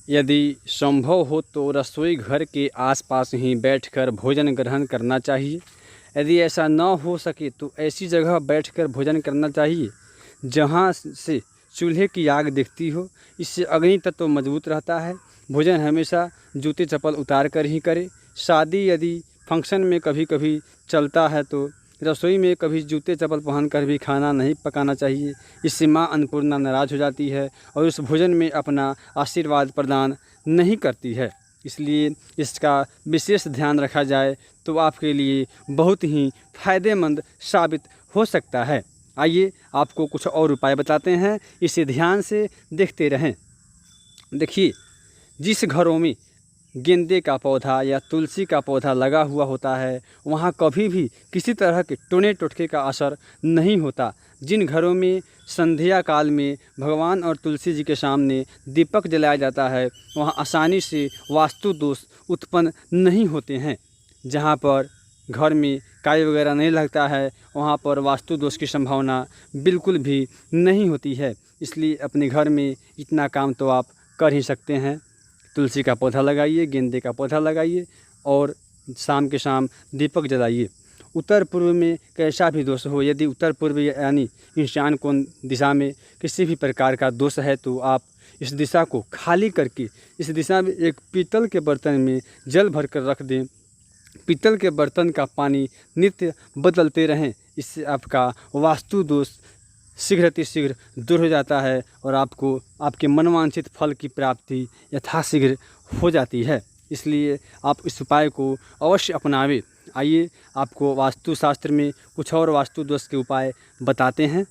यदि संभव हो तो रसोई घर के आसपास ही बैठकर भोजन ग्रहण करना चाहिए। यदि ऐसा न हो सके तो ऐसी जगह बैठकर भोजन करना चाहिए जहां से चूल्हे की आग दिखती हो। इससे अग्नि तत्व मजबूत रहता है। भोजन हमेशा जूते चप्पल उतार कर ही करें। शादी यदि फंक्शन में कभी कभी चलता है तो रसोई में कभी जूते चप्पल पहनकर भी खाना नहीं पकाना चाहिए। इससे माँ अन्नपूर्णा नाराज़ हो जाती है और उस भोजन में अपना आशीर्वाद प्रदान नहीं करती है। इसलिए इसका विशेष ध्यान रखा जाए तो आपके लिए बहुत ही फ़ायदेमंद साबित हो सकता है। आइए आपको कुछ और उपाय बताते हैं, इसे ध्यान से देखते रहें। देखिए, जिस घरों में गेंदे का पौधा या तुलसी का पौधा लगा हुआ होता है वहाँ कभी भी किसी तरह के टोने टोटके का असर नहीं होता। जिन घरों में संध्या काल में भगवान और तुलसी जी के सामने दीपक जलाया जाता है वहाँ आसानी से वास्तु दोष उत्पन्न नहीं होते हैं। जहाँ पर घर में काई वगैरह नहीं लगता है वहाँ पर वास्तु दोष की संभावना बिल्कुल भी नहीं होती है। इसलिए अपने घर में इतना काम तो आप कर ही सकते हैं। तुलसी का पौधा लगाइए, गेंदे का पौधा लगाइए और शाम के शाम दीपक जलाइए। उत्तर पूर्व में कैसा भी दोष हो, यदि उत्तर पूर्व यानी ईशान कोण दिशा में किसी भी प्रकार का दोष है तो आप इस दिशा को खाली करके इस दिशा में एक पीतल के बर्तन में जल भर कर रख दें। पीतल के बर्तन का पानी नित्य बदलते रहें। इससे आपका वास्तु दोष शीघ्र दूर हो जाता है और आपको आपके मनवांछित फल की प्राप्ति यथाशीघ्र हो जाती है। इसलिए आप इस उपाय को अवश्य अपनावें। आइए आपको वास्तुशास्त्र में कुछ और वास्तु दोष के उपाय बताते हैं।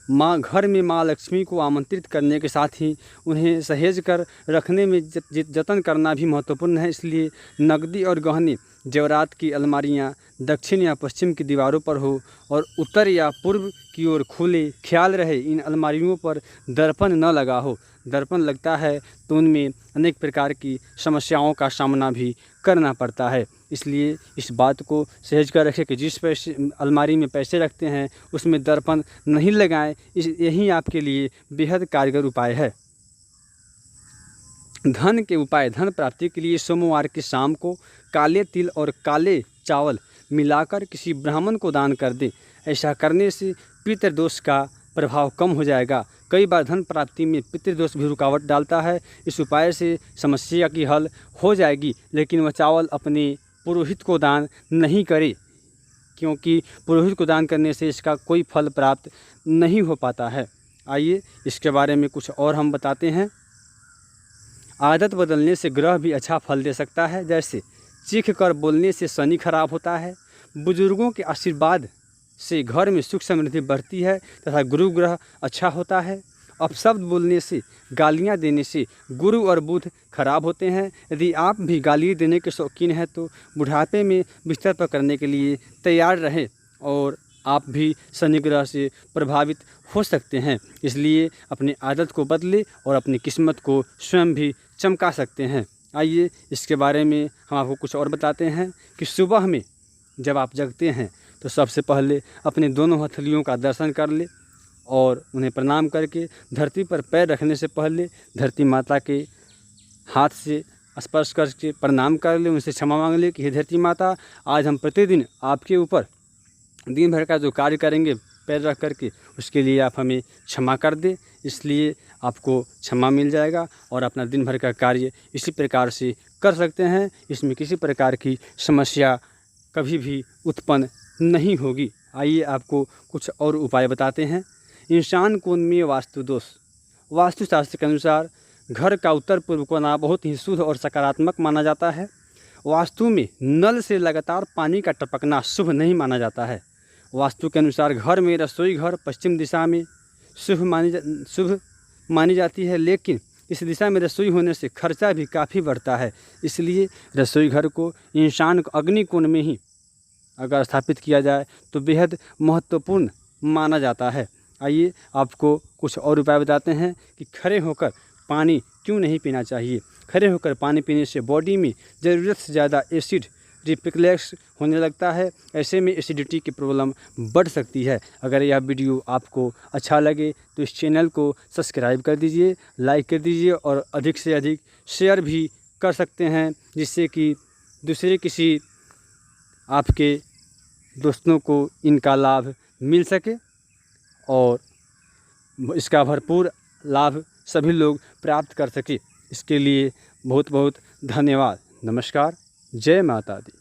घर में माँ लक्ष्मी को आमंत्रित करने के साथ ही उन्हें सहेज कर रखने में जतन करना भी महत्वपूर्ण है। इसलिए नकदी और गहने जेवरात की अलमारियाँ दक्षिण या पश्चिम की दीवारों पर हो और उत्तर या पूर्व की ओर खुले। ख्याल रहे इन अलमारियों पर दर्पण न लगा हो। दर्पण लगता है तो उनमें अनेक प्रकार की समस्याओं का सामना भी करना पड़ता है। इसलिए इस बात को सहेज कर रखें कि जिस पैसे अलमारी में पैसे रखते हैं उसमें दर्पण नहीं लगाएं। यही आपके लिए बेहद कारगर उपाय है। धन के उपाय। धन प्राप्ति के लिए सोमवार की शाम को काले तिल और काले चावल मिलाकर किसी ब्राह्मण को दान कर दें। ऐसा करने से पितृदोष का प्रभाव कम हो जाएगा। कई बार धन प्राप्ति में पितृदोष भी रुकावट डालता है। इस उपाय से समस्या की हल हो जाएगी, लेकिन वह चावल अपने पुरोहित को दान नहीं करे, क्योंकि पुरोहित को दान करने से इसका कोई फल प्राप्त नहीं हो पाता है। आइए इसके बारे में कुछ और हम बताते हैं। आदत बदलने से ग्रह भी अच्छा फल दे सकता है। जैसे चीख कर बोलने से शनि खराब होता है। बुजुर्गों के आशीर्वाद से घर में सुख समृद्धि बढ़ती है तथा गुरु ग्रह अच्छा होता है। अपशब्द बोलने से, गालियां देने से गुरु और बुध खराब होते हैं। यदि आप भी गाली देने के शौकीन हैं तो बुढ़ापे में बिस्तर पर करने के लिए तैयार रहें और आप भी शनि ग्रह से प्रभावित हो सकते हैं। इसलिए अपनी आदत को बदलें और अपनी किस्मत को स्वयं भी चमका सकते हैं। आइए इसके बारे में हम आपको कुछ और बताते हैं कि सुबह में जब आप जगते हैं तो सबसे पहले अपने दोनों हथेलियों का दर्शन कर ले और उन्हें प्रणाम करके धरती पर पैर रखने से पहले धरती माता के हाथ से स्पर्श करके प्रणाम कर ले, उनसे क्षमा मांग ले कि हे धरती माता, आज हम प्रतिदिन आपके ऊपर दिन भर का जो कार्य करेंगे पैर रख करके, उसके लिए आप हमें क्षमा कर दें। इसलिए आपको क्षमा मिल जाएगा और अपना दिन भर का कार्य इसी प्रकार से कर सकते हैं। इसमें किसी प्रकार की समस्या कभी भी उत्पन्न नहीं होगी। आइए आपको कुछ और उपाय बताते हैं। ईशान कोण में वास्तु दोष। वास्तुशास्त्र के अनुसार घर का उत्तर पूर्व कोना बहुत ही शुभ और सकारात्मक माना जाता है। वास्तु में नल से लगातार पानी का टपकना शुभ नहीं माना जाता है। वास्तु के अनुसार घर में रसोई घर पश्चिम दिशा में शुभ मानी जाती है, लेकिन इस दिशा में रसोई होने से खर्चा भी काफ़ी बढ़ता है। इसलिए रसोई घर को ईशान अग्नि कोण में ही अगर स्थापित किया जाए तो बेहद महत्वपूर्ण माना जाता है। आइए आपको कुछ और उपाय बताते हैं कि खड़े होकर पानी क्यों नहीं पीना चाहिए। खड़े होकर पानी पीने से बॉडी में ज़रूरत से ज़्यादा एसिड रिफ्लक्स होने लगता है। ऐसे में एसिडिटी की प्रॉब्लम बढ़ सकती है। अगर यह वीडियो आपको अच्छा लगे तो इस चैनल को सब्सक्राइब कर दीजिए, लाइक कर दीजिए और अधिक से अधिक शेयर भी कर सकते हैं, जिससे कि दूसरे किसी आपके दोस्तों को इनका लाभ मिल सके और इसका भरपूर लाभ सभी लोग प्राप्त कर सके। इसके लिए बहुत बहुत धन्यवाद। नमस्कार। जय माता दी।